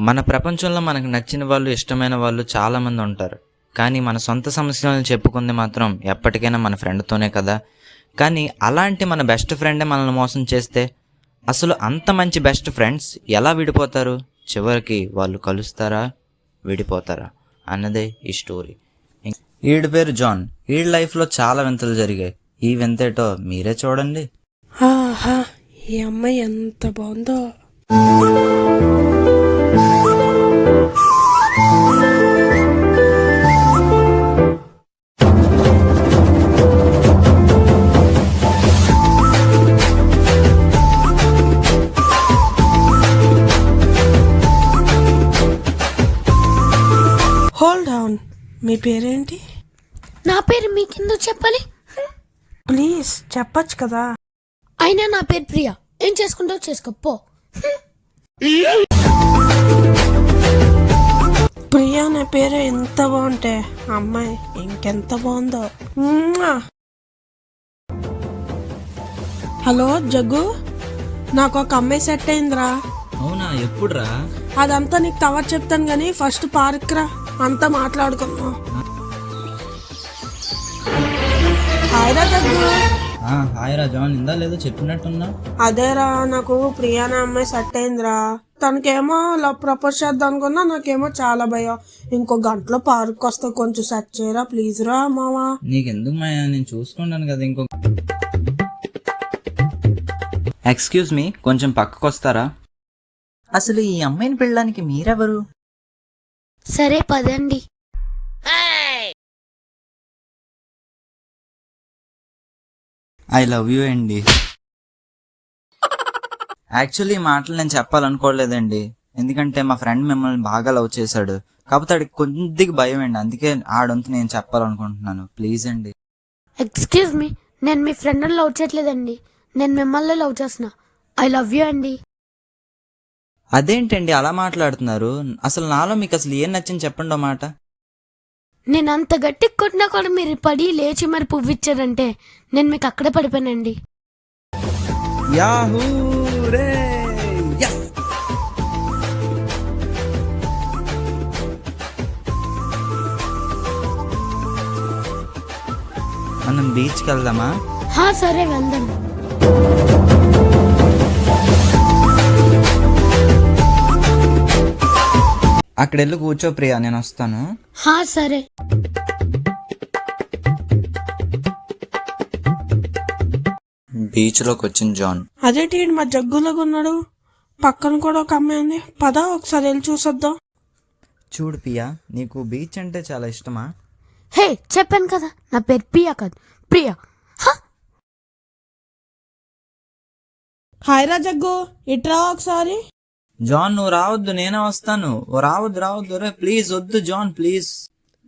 మన ప్రపంచంలో మనకు నచ్చిన వాళ్ళు, ఇష్టమైన వాళ్ళు చాలామంది ఉంటారు. కానీ మన సొంత సమస్యలను చెప్పుకుంది మాత్రం ఎప్పటికైనా మన ఫ్రెండ్తోనే కదా. కానీ అలాంటి మన బెస్ట్ ఫ్రెండే మనల్ని మోసం చేస్తే అసలు అంత మంచి బెస్ట్ ఫ్రెండ్స్ ఎలా విడిపోతారు? చివరికి వాళ్ళు కలుస్తారా, విడిపోతారా అన్నదే ఈ స్టోరీ. ఈడి పేరు జాన్. ఈడి లైఫ్లో చాలా వింతలు జరిగాయి. ఈ వింతేటో మీరే చూడండి. ఆహా, ఈ అమ్మాయి ఎంత బాగుందో. హోల్డ్ ఆన్, మీ పేరేంటి? నా పేరు మీకెందుకు చెప్పాలి? ప్లీజ్ చెప్పచ్చు కదా. అయినా నా పేరు ప్రియా. ఏం చేసుకుంటావు చేసుకో. ప్రియా అనే పేరు ఎంత బాగుంటే అమ్మాయి ఇంకెంత బాగుందో. హలో జగ్గు, నాకు ఒక అమ్మాయి సెట్ అయిందిరా. అవునా? ఎప్పుడురా? అదంతా నీకు తర్వాత చెప్తాను గానీ ఫస్ట్ పార్క్ రా, అంతా మాట్లాడుకుందాం. హాయ్రా జగ్గు. హాయ్రా జాన్. ఇందా లేదో చెప్పినట్టున్నా. అదేరా, నాకు ప్రియా అనే అమ్మాయి సెట్ అయిందిరా. తనకేమో లవ్ ప్రపోజ్ చేద్దాం అనుకున్నా, నాకేమో చాలా భయం. ఇంకో గంటలో పార్క్ వస్తా, కొంచెం సెట్ చేయరా ప్లీజ్ రా మావా. నీకెందుకు మాయా, నేను చూసుకుంటాను కదా. ఎక్స్క్యూజ్ మీ, కొంచెం పక్కకు వస్తారా? అసలు ఈ అమ్మాయిని పెళ్ళడానికి మీరెవరు? సరే పదండి. ఐ లవ్ యూ అండి. యాక్చువల్లీ ఈ మాటలు నేను చెప్పాలనుకోలేదండి, ఎందుకంటే మా ఫ్రెండ్ మిమ్మల్ని బాగా లవ్ చేశాడు. కాకపోతే ఆడికి కొద్దిగా భయం అండి, అందుకే ఆడంతా నేను చెప్పాలనుకుంటున్నాను. ప్లీజ్ అండి. ఎక్స్క్యూజ్ మీ, నేను మీ ఫ్రెండ్ లవ్ చేయట్లేదండి, నేను మిమ్మల్ని లవ్ చేస్తున్నా. ఐ లవ్ యూ అండి. అదేంటండి అలా మాట్లాడుతున్నారు? అసలు నాలో మీకు అసలు ఏం నచ్చింది చెప్పండి ఓ మాట. నేను అంత గట్టి కొట్టినా కూడా మీరు పడి లేచి మరి పువ్విచ్చారంటే నేను మీకు అక్కడే పడిపోయానండి. యాహూ రే, yes! మనం బీచ్కి వెళ్దామా? సరే వెళ్దాం. అక్కడ వెళ్ళి కూర్చో ప్రియా, నేను వస్తాను. సరే. బీచ్ లోకి వచ్చింది జాన్. అదేంటి మా జగ్గులాగా ఉన్నాడు, పక్కన కూడా ఒక అమ్మాయి ఉంది. పద ఒకసారి వెళ్ళి చూసొద్దాం. చూడు ప్రియా, నీకు బీచ్ అంటే చాలా ఇష్టమా? హే, చెప్పాను కదా నా పేరు ప్రియా కాదు ప్రియా. హాయ్ రా జగ్గు, ఇట్రా ఒకసారి. జాన్ నువ్వు రావద్దు, నేనే వస్తాను. రావద్దు రే, ప్లీజ్ వద్దు జాన్, ప్లీజ్.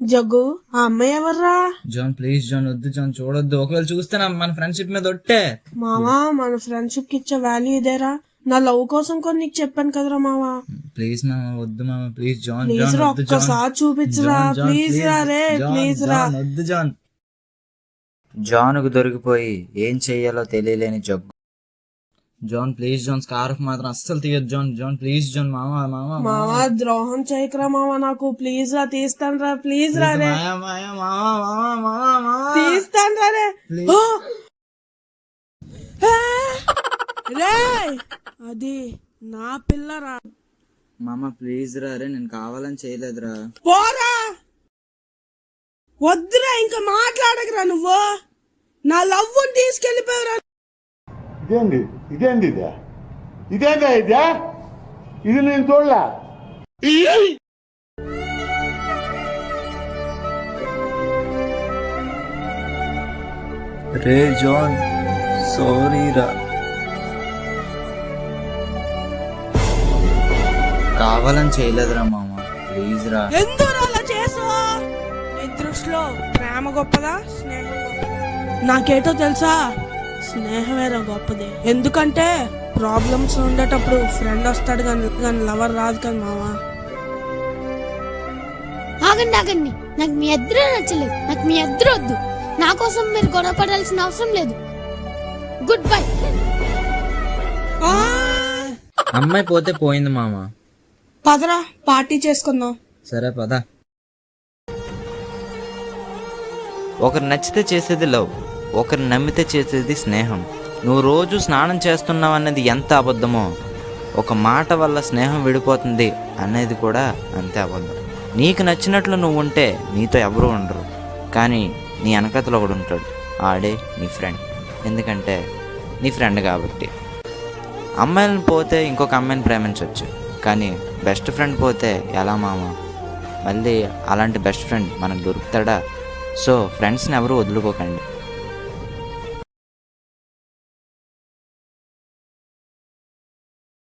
జగ్గు, ఆ అమ్మాయి ఎవర్రా? జాన్ ప్లీజ్, జాన్ వద్దు జాన్, చూడొద్దు. ఒకవేళ చూస్తే మన ఫ్రెండ్షిప్ మీద ఒట్టే. మావా, మన ఫ్రెండ్షిప్ కి ఇచ్చే వాల్యూ ఇదేరా. నా లవ్ కోసం కూడా నీకు చెప్పాను కదరా మావా. ప్లీజ్ మామ, వద్దు మామ, ప్లీజ్ జాన్. ప్లీజ్ రా, ఒక్కసారి చూపించురా ప్లీజ్ రా రే, ప్లీజ్ రా. వద్దు జాన్. జాన్కు దొరికిపోయి ఏం చెయ్యాలో తెలియలేని Jaggu. John please John, scarf మాత్రం అస్సలు తీయద్దు జాన్. జాన్ ప్లీజ్ జాన్, మావా ద్రోహం చేయకరా మావా నాకు, ప్లీజ్ రా, తీస్తాను రా ప్లీజ్ రా రే, తీస్తాను రా రే. రే, అది నా పిల్లరా. మామ ప్లీజ్ రా రే, నేను కావాలని చేయలేదురా. పోరా, వద్దురా, ఇంకా మాట్లాడకరా నువ్వు. నా లవ్ తీసుకెళ్లిపోయారా. ఇదేంది ఇది నేను చూడలా. రే జాన్, సారీ రా, కావాలని చేయలేదురా మామ, ప్లీజ్ రా. ఎందుకు అలా చేసావా? నీ దృష్టిలో ప్రేమ గొప్పదా, స్నేహం గొప్పదా? నాకేటో తెలుసా, స్నేహమేరా గొప్పది. ఎందుకంటే ప్రాబ్లమ్స్ ఉండేటప్పుడు ఫ్రెండ్ వస్తాడు కానీ లవర్ రాదు కదా మావా. ఆగండి, నాకు మీ ఎదురు నచ్చలేదు, నాకు మీ ఎదురు వద్దు. నా కోసం మీరు గొడవ పడాల్సిన అవసరం లేదు. Good bye. అమ్మాయి పోతే పోయింది మామ, పదరా పార్టీ చేసుకుందాం. సరే పదా. ఒకరు నచ్చితే చేసేది లవ్, ఒకరు నమ్మితే చేసేది స్నేహం. నువ్వు రోజు స్నానం చేస్తున్నావు అన్నది ఎంత అబద్ధమో, ఒక మాట వల్ల స్నేహం విడిపోతుంది అనేది కూడా అంతే అబద్ధం. నీకు నచ్చినట్లు నువ్వు ఉంటే నీతో ఎవరు ఉండరు, కానీ నీ వెనకతలో ఒకడు ఉంటాడు, ఆడే నీ ఫ్రెండ్. ఎందుకంటే నీ ఫ్రెండ్ కాబట్టి. అమ్మాయిలను పోతే ఇంకొక అమ్మాయిని ప్రేమించవచ్చు, కానీ బెస్ట్ ఫ్రెండ్ పోతే ఎలా మామ? మళ్ళీ అలాంటి బెస్ట్ ఫ్రెండ్ మనకు దొరుకుతాడా? సో ఫ్రెండ్స్ని ఎవరు వదులుకోకండి.